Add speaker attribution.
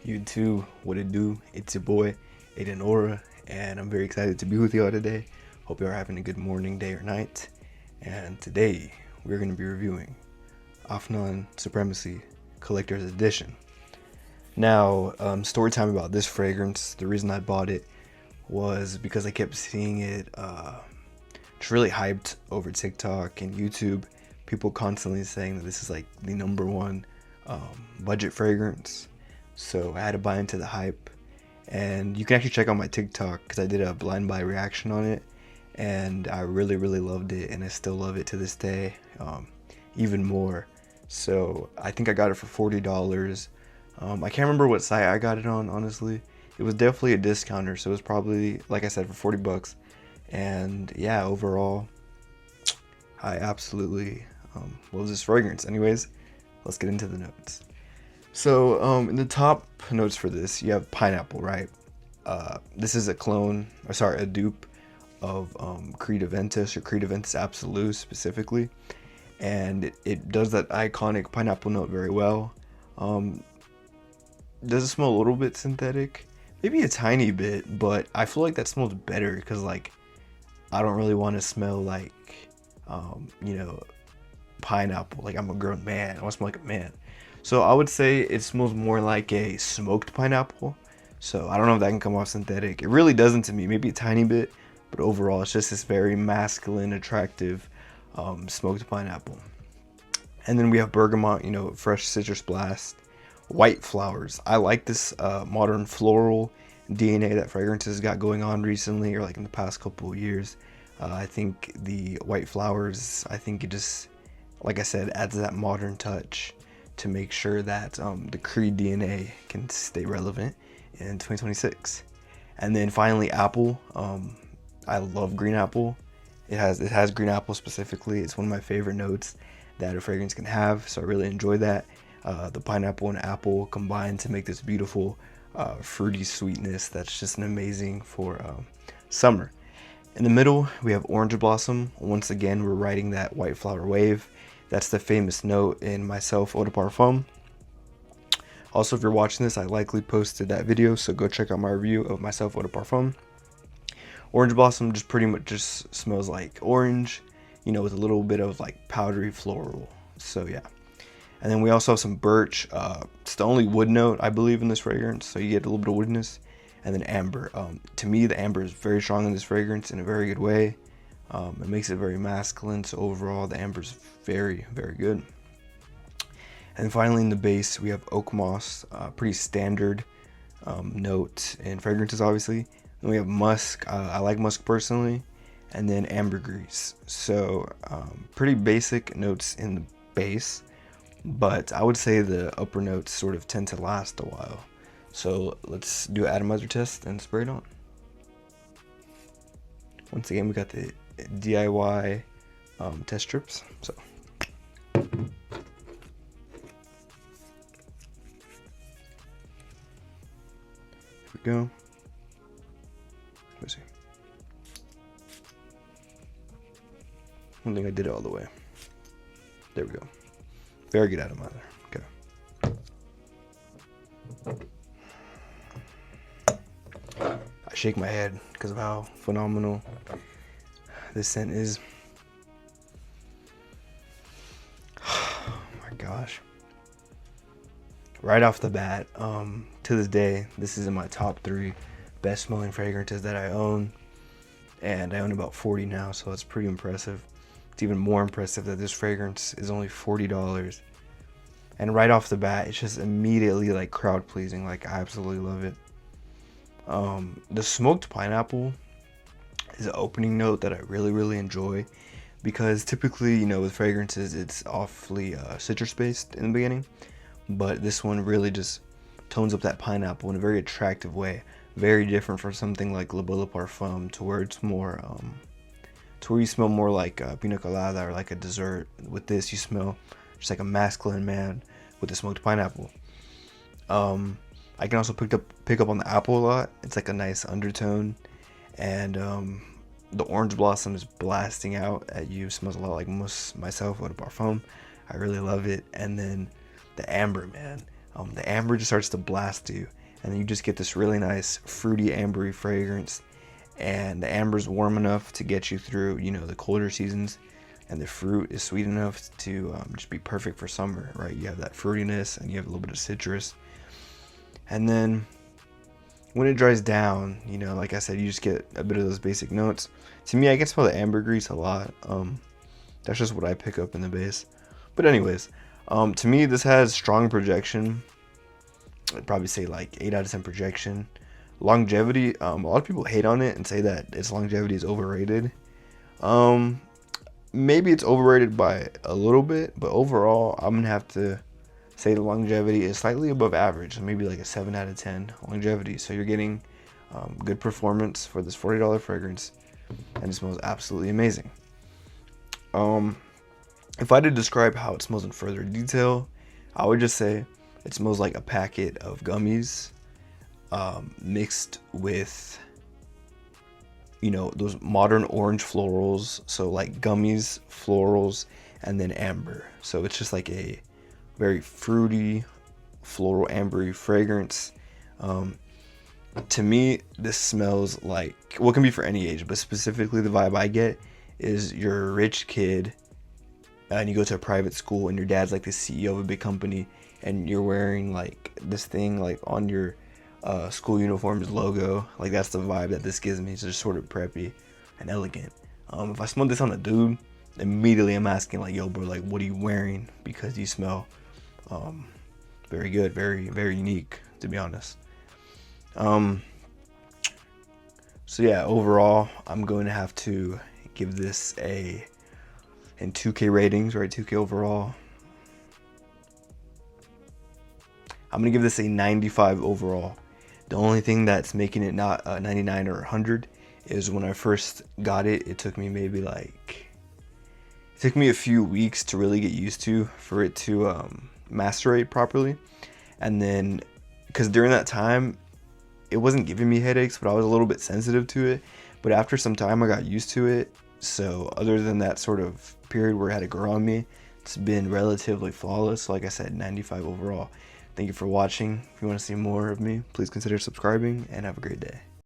Speaker 1: You too, what it do? It's your boy, Aiden Aura, and I'm very excited to be with y'all today. Hope you are having a good morning, day, or night. And today, we're going to be reviewing Afnan Supremacy Collector's Edition. Now, story time about this fragrance. The reason I bought it was because I kept seeing it just really hyped over TikTok and YouTube. People constantly saying that this is like the number one budget fragrance. So I had to buy into the hype, and you can actually check out my TikTok because I did a blind buy reaction on it, and I really loved it, and I still love it to this day, even more. So I think I got it for $40. I can't remember what site I got it on, honestly. It was definitely a discounter, so it was probably, like I said, for 40 bucks. And yeah, overall, I absolutely love this fragrance. Anyways, let's get into the notes. So in the top notes for this, you have pineapple, right? This is a clone, or sorry, a dupe of Creed Aventus, or Creed Aventus Absolute specifically. And it does that iconic pineapple note very well. Does it smell a little bit synthetic? Maybe a tiny bit, but I feel like that smells better because, like, I don't really want to smell like, pineapple. Like, I'm a grown man. I want to smell like a man. So I would say it smells more like a smoked pineapple. So I don't know if that can come off synthetic. It really doesn't to me. Maybe a tiny bit, but overall it's just this very masculine, attractive smoked pineapple. And then we have bergamot, fresh citrus blast, white flowers. I like this modern floral DNA that fragrances got going on recently, or like in the past couple of years. I think the white flowers, I think it just, like I said, adds that modern touch to make sure that the Creed DNA can stay relevant in 2026. And then finally, apple. I love green apple. It has green apple specifically. It's one of my favorite notes that a fragrance can have, so I really enjoy that. The pineapple and apple combine to make this beautiful fruity sweetness that's just an amazing for summer. In the middle, we have orange blossom. Once again, we're riding that white flower wave. That's the famous note in Myself Eau de Parfum. Also, if you're watching this, I likely posted that video, so go check out my review of Myself Eau de Parfum. Orange blossom just pretty much just smells like orange, with a little bit of like powdery floral. So yeah. And then we also have some birch. It's the only wood note, I believe, in this fragrance, so you get a little bit of woodness. And then amber. To me, the amber is very strong in this fragrance in a very good way. It makes it very masculine, so overall the amber is very good. And finally, in the base, we have oak moss, pretty standard note in fragrances, obviously. Then we have musk. I like musk personally, and then ambergris. So pretty basic notes in the base, but I would say the upper notes sort of tend to last a while. So let's do an atomizer test and spray it on. Once again, we got the DIY test strips. So here we go. Let's see. I don't think I did it all the way. There we go. Very good atomizer. Okay. I shake my head because of how phenomenal this scent is. Oh my gosh. Right off the bat, to this day, this is in my top 3 best smelling fragrances that I own. And I own about 40 now, so that's pretty impressive. It's even more impressive that this fragrance is only $40. And right off the bat, it's just immediately like crowd pleasing. Like, I absolutely love it. The smoked pineapple is an opening note that I really enjoy, because typically, with fragrances, it's awfully citrus based in the beginning, but this one really just tones up that pineapple in a very attractive way. Very different from something like Le Beau Parfum, to where it's more to where you smell more like pina colada or like a dessert. With this, you smell just like a masculine man with the smoked pineapple. I can also pick up on the apple a lot. It's like a nice undertone, and the orange blossom is blasting out at you. It smells a lot like Myself Eau de Parfum. I really love it. And then the amber, man. the amber just starts to blast you, and then you just get this really nice fruity ambery fragrance. And the amber's warm enough to get you through, the colder seasons, and the fruit is sweet enough to just be perfect for summer, right? You have that fruitiness, and you have a little bit of citrus. And then when it dries down, like I said, you just get a bit of those basic notes. To me, I can smell the ambergris a lot. That's just what I pick up in the base. But anyways, to me, this has strong projection. I'd probably say like 8 out of 10 projection. Longevity, a lot of people hate on it and say that its longevity is overrated. Maybe it's overrated by a little bit, but overall, I'm gonna have to say the longevity is slightly above average, so maybe like a 7 out of 10 longevity. So you're getting good performance for this $40 fragrance, and it smells absolutely amazing. If I had to describe how it smells in further detail, I would just say it smells like a packet of gummies mixed with, those modern orange florals. So like gummies, florals, and then amber. So it's just like a very fruity, floral, ambery fragrance. To me, this smells like, what can be for any age, but specifically the vibe I get is you're a rich kid and you go to a private school and your dad's like the CEO of a big company, and you're wearing like this thing like on your school uniform's logo. Like that's the vibe that this gives me. It's just sort of preppy and elegant. If I smell this on a dude, immediately I'm asking like, yo bro, like what are you wearing? Because you smell very good, very, very unique, to be honest. So yeah, overall, I'm going to have to give this in 2K ratings, right? 2K overall. I'm going to give this a 95 overall. The only thing that's making it not 99 or 100 is when I first got it, it took me a few weeks to really get used to, for it to macerate properly. And then, because during that time, it wasn't giving me headaches, but I was a little bit sensitive to it. But after some time, I got used to it. So other than that sort of period where it had to grow on me, it's been relatively flawless. Like I said, 95 overall. Thank you for watching. If you want to see more of me, please consider subscribing, and have a great day.